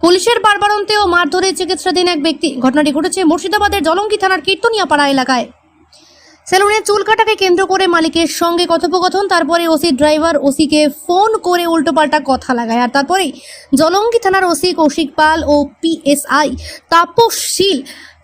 পুলিশের বারবারন্তে ও মারধরে চিকিৎসাধীন এক ব্যক্তি। ঘটনাটি ঘটেছে মুর্শিদাবাদের জলঙ্গি থানার কীর্তনিয়াপাড়া এলাকায়। সেলুনে চুল কাটাকে কেন্দ্র করে মালিকের সঙ্গে কথোপকথন, তারপরে ওসি ড্রাইভার ওসিকে ফোন করে উল্টোপাল্টা কথা লাগায়, আর তারপরেই জলঙ্গি থানার ওসি কৌশিক পাল ও পিএসআই তাপস শীল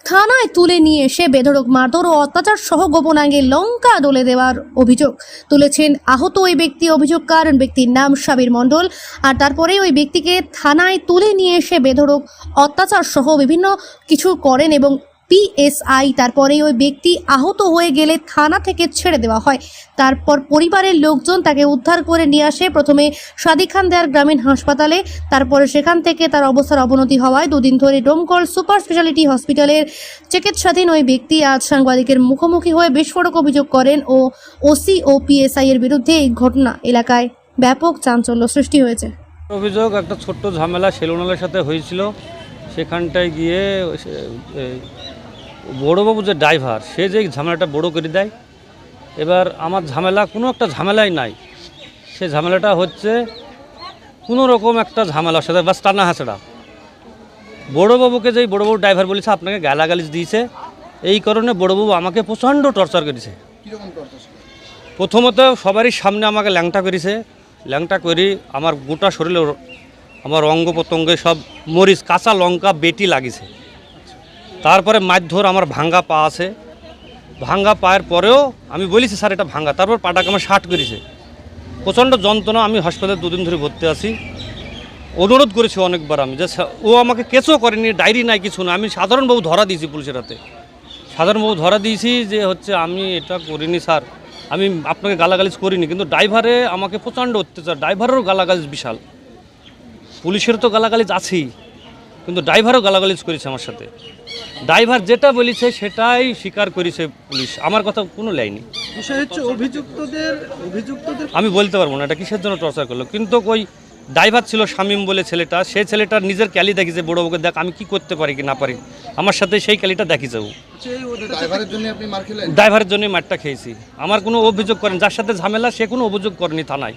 থানায় তুলে নিয়ে এসে বেধড়ক মারধর ও অত্যাচার সহ গোপনাঙ্গে লঙ্কা ডলে দেওয়ার অভিযোগ তুলেছেন আহত ওই ব্যক্তি। অভিযোগকার ব্যক্তির নাম সাবির মণ্ডল। আর তারপরে ওই ব্যক্তিকে থানায় তুলে নিয়ে এসে বেধড়ক অত্যাচার সহ বিভিন্ন কিছু করেন এবং পিএসআই তারপরে ওই ব্যক্তি আহত হয়ে গেলে থানা থেকে ছেড়ে দেওয়া হয়। তারপর পরিবারের লোকজন তাকে উদ্ধার করে নিয়ে আসে প্রথমে সাদিখানদার গ্রামীণ হাসপাতালে, তারপরে সেখান থেকে তার অবস্থার অবনতি হওয়ায় দুদিন ধরে ডোমকল সুপার স্পেশালিটি হসপিটালের চিকিৎসাধীন ওই ব্যক্তি আজ সাংবাদিকের মুখোমুখি হয়ে বিস্ফোরক অভিযোগ করেন ও ওসি ও পিএসআই এর বিরুদ্ধে এই ঘটনা এলাকায় ব্যাপক চাঞ্চল্য সৃষ্টি হয়েছে। অভিযোগ একটা ছোট্ট ঝামেলা সেলুনালের সাথে হয়েছিল, সেখানটায় গিয়ে বড়োবাবু যে ড্রাইভার সে যে ঝামেলাটা বড় করে দেয়। এবার আমার ঝামেলা কোনো একটা ঝামেলাই নাই, সে ঝামেলাটা হচ্ছে কোনো রকম একটা ঝামেলার সাথে বাস টানা হাঁচড়া। বড়োবাবুকে যেই বড়োবাবু ড্রাইভার বলেছে আপনাকে গালাগালিজ দিয়েছে, এই কারণে বড়োবাবু আমাকে প্রচণ্ড টর্চার করেছে। প্রথমত সবারই সামনে আমাকে ল্যাংটা করেছে, ল্যাংটা করি আমার গোটা শরীরে আমার অঙ্গ প্রত্যঙ্গে সব মরিচ কাঁচা লঙ্কা বেটি লাগিছে। তারপরে মারধর, আমার ভাঙ্গা পা আছে, ভাঙ্গা পায়ের পরেও আমি বলেছি স্যার এটা ভাঙ্গা, তারপর পাটাকে আমার শার্ট করেছে, প্রচণ্ড যন্ত্রণা। আমি হাসপাতালে দুদিন ধরে ভর্তি আছি। অনুরোধ করেছি অনেকবার আমি যে ও আমাকে কেসও করেনি, ডায়েরি নাই, কিছু না। আমি সাধারণবাবু ধরা দিয়েছি পুলিশের হাতে, সাধারণবাবু ধরা দিয়েছি যে হচ্ছে আমি এটা করিনি স্যার, আমি আপনাকে গালাগালিজ করিনি। কিন্তু ড্রাইভারে আমাকে প্রচণ্ড অত্যাচার, ড্রাইভারেরও গালাগালিজ বিশাল, পুলিশের তো গালাগালিজ আছেই, কিন্তু ড্রাইভারও গালাগালিজ করেছে আমার সাথে। ড্রাইভার যেটা বলেছে সেটাই স্বীকার করেছে পুলিশ, আমার কথা কোনো লাইনি। বিষয় হচ্ছে অভিযুক্তদের আমি বলতে পারবো না এটা কিসের জন্য টর্চার করলো, কিন্তু ওই ড্রাইভার ছিল শামীম বলে ছেলেটা, সেই ছেলেটার নিজের ক্যালি দেখিয়েছে বড়োবাবুকে, দেখ আমি কি করতে পারি কি না পারি, আমার সাথে সেই ক্যালিটা দেখিয়েছে। ও ড্রাইভারের জন্য মারটা খেয়েছি, আমার কোনো অভিযোগ করেন, যার সাথে ঝামেলা সে কোনো অভিযোগ করেনি থানায়,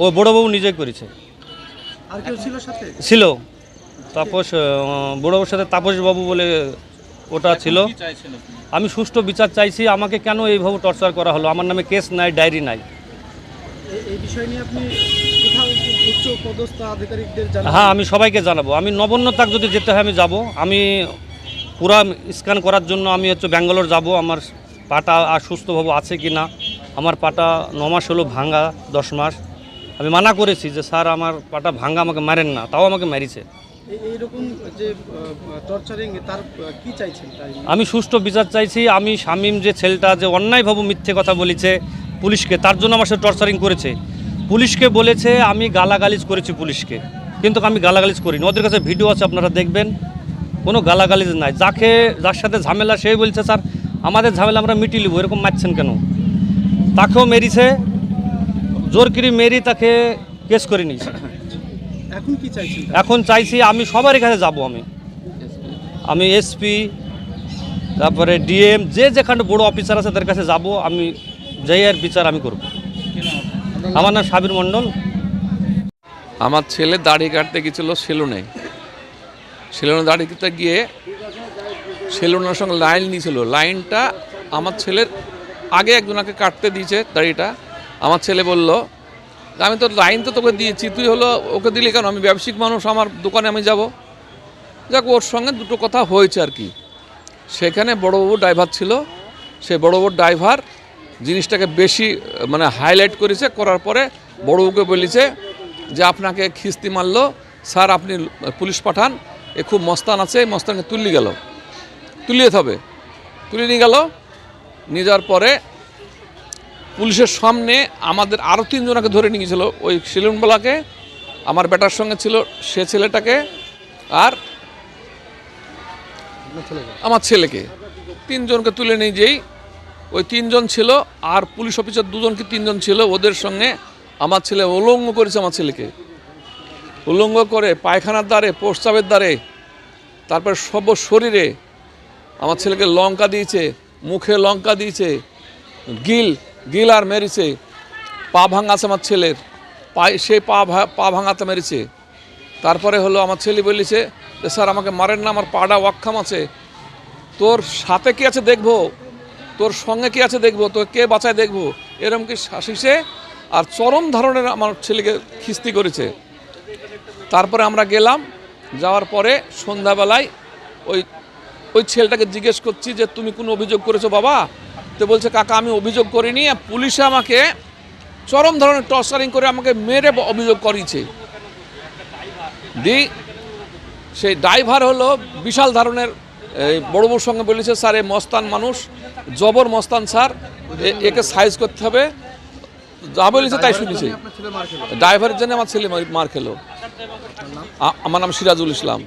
ও বড়োবাবু নিজেই করেছে। আর কেউ ছিল সাথে? ছিল তাপস, বড়োবাবুর সাথে তাপসবাবু বলে ওটা ছিল। আমি সুষ্ঠু বিচার চাইছি, আমাকে কেন এইভাবে টর্চার করা হলো, আমার নামে কেস নাই, ডায়েরি নাই। এই বিষয় নিয়ে আপনি কোথাও উচ্চ পদস্থ আধিকারিকদের জানাবেন? হ্যাঁ, আমি সবাইকে জানাবো। আমি নবান্ন তাক যদি যেতে হয় আমি যাব, আমি পুরা স্ক্যান করার জন্য আমি হচ্ছে ব্যাঙ্গালোর যাব। আমার পাটা আর সুস্থভাবে আছে কি না, আমার পাটা 9 মাস হলো ভাঙ্গা, 10 মাস। আমি মানা করেছি যে স্যার আমার পাটা ভাঙ্গা, আমাকে মারেন না, তাও আমাকে মারিছে। এইরকম যে টর্চারিং, তার কি চাইছেন? আমি সুষ্ঠু বিচার চাইছি। আমি শামীম যে ছেলেটা যে অন্যায়ভাবে মিথ্যে কথা বলেছে পুলিশকে, তার জন্য আমার সাথে টর্চারিং করেছে। পুলিশকে বলেছে আমি গালাগালিজ করেছি পুলিশকে, কিন্তু আমি গালাগালিজ করিনি। ওদের কাছে ভিডিও আছে, আপনারা দেখবেন, কোনো গালাগালিজ নাই। যার সাথে ঝামেলা সেই বলছে স্যার আমাদের ঝামেলা আমরা মিটিয়ে নেবো, এরকম মারছেন কেন। তাকেও মেরিছে, জোর করে মেরি তাকে কেস করে নিয়েছে। এখন কি চাইছেন? এখন চাইছি আমি সবারই কাছে যাব, আমি এসপি, তারপরে ডিএম, যে যেখানে বড় অফিসার আছে তাদের কাছে যাব, আমি যাই আর বিচার আমি করব। আমার নাম সাবির মণ্ডল। আমার ছেলে দাড়ি কাটতে গিয়েছিল সেলুনে দাড়ি কাটতে গিয়ে সেলুনের সঙ্গে লাইন নিয়েছিল। লাইনটা আমার ছেলের আগে একজনকে কাটতে দিয়েছে দাড়িটা। আমার ছেলে বলল আমি তো লাইন তো তোকে দিয়েছি, তুই হলো ওকে দিলি কেন, আমি ব্যবসায়িক মানুষ, আমার দোকানে আমি যাব। যাক, ওর সঙ্গে দুটো কথা হয়েছে আর কি। সেখানে বড়োবাবু ড্রাইভার ছিল, সে বড়োবাবুর ড্রাইভার জিনিসটাকে বেশি মানে হাইলাইট করেছে, করার পরে বড়োবাবুকে বলেছে যে আপনাকে খিস্তি মারলো স্যার, আপনি পুলিশ পাঠান, এ খুব মস্তান আছে, এই মস্তানকে তুলে যেতে হবে। তুলে নিয়ে গেল। নিয়ে যাওয়ার পরে পুলিশের সামনে আমাদের আরও 3 জনকে ধরে নিয়ে গেছিলো, ওই সেলুনওয়ালাকে, আমার বেটার সঙ্গে ছিল সে ছেলেটাকে, আর আমার ছেলেকে। 3 জনকে তুলে নিয়ে যেই ওই 3 জন ছিল, আর পুলিশ অফিসার 2 জন কি 3 জন ছিল, ওদের সঙ্গে আমার ছেলে উলঙ্গ করেছে। আমার ছেলেকে উলঙ্গ করে পায়খানার দ্বারে, প্রস্রাবের দ্বারে, তারপর সব শরীরে আমার ছেলেকে লঙ্কা দিয়েছে, মুখে লঙ্কা দিয়েছে, গিল আর মেরেছে। পা ভাঙাছে আমার ছেলের, সেই পা ভাঙাতে মেরেছে। তারপরে হলো আমার ছেলে বলেছে যে স্যার আমাকে মারেন না, আমার পাড়া ওয়াক্কাম আছে, তোর সাথে কি আছে দেখবো, তোর সঙ্গে কি আছে দেখবো, তোর কে বাঁচায় দেখবো, এরকম কি শাসিসে আর চরম ধরনের আমার ছেলেকে খিস্তি করেছে। তারপরে আমরা গেলাম, যাওয়ার পরে সন্ধ্যাবেলায় ওই ছেলেটাকে জিজ্ঞেস করছি যে তুমি কোনো অভিযোগ করেছো বাবা? তো বলছে কাকা আমি অভিযোগ করিনি, পুলিশে আমাকে চরম ধরনের টর্চারিং করে আমাকে মেরে অভিযোগ করিয়েছে। সেই ড্রাইভার হলো বিশাল ধরনের বড় বড়োর সঙ্গে বলেছে স্যার এ মস্তান মানুষ, জবর মস্তান স্যার, একে সাইজ করতে হবে, যা বলেছে তাই শুনেছে। ড্রাইভারের জন্য আমার ছেলে মার খেলো। আমার নাম সিরাজুল ইসলাম।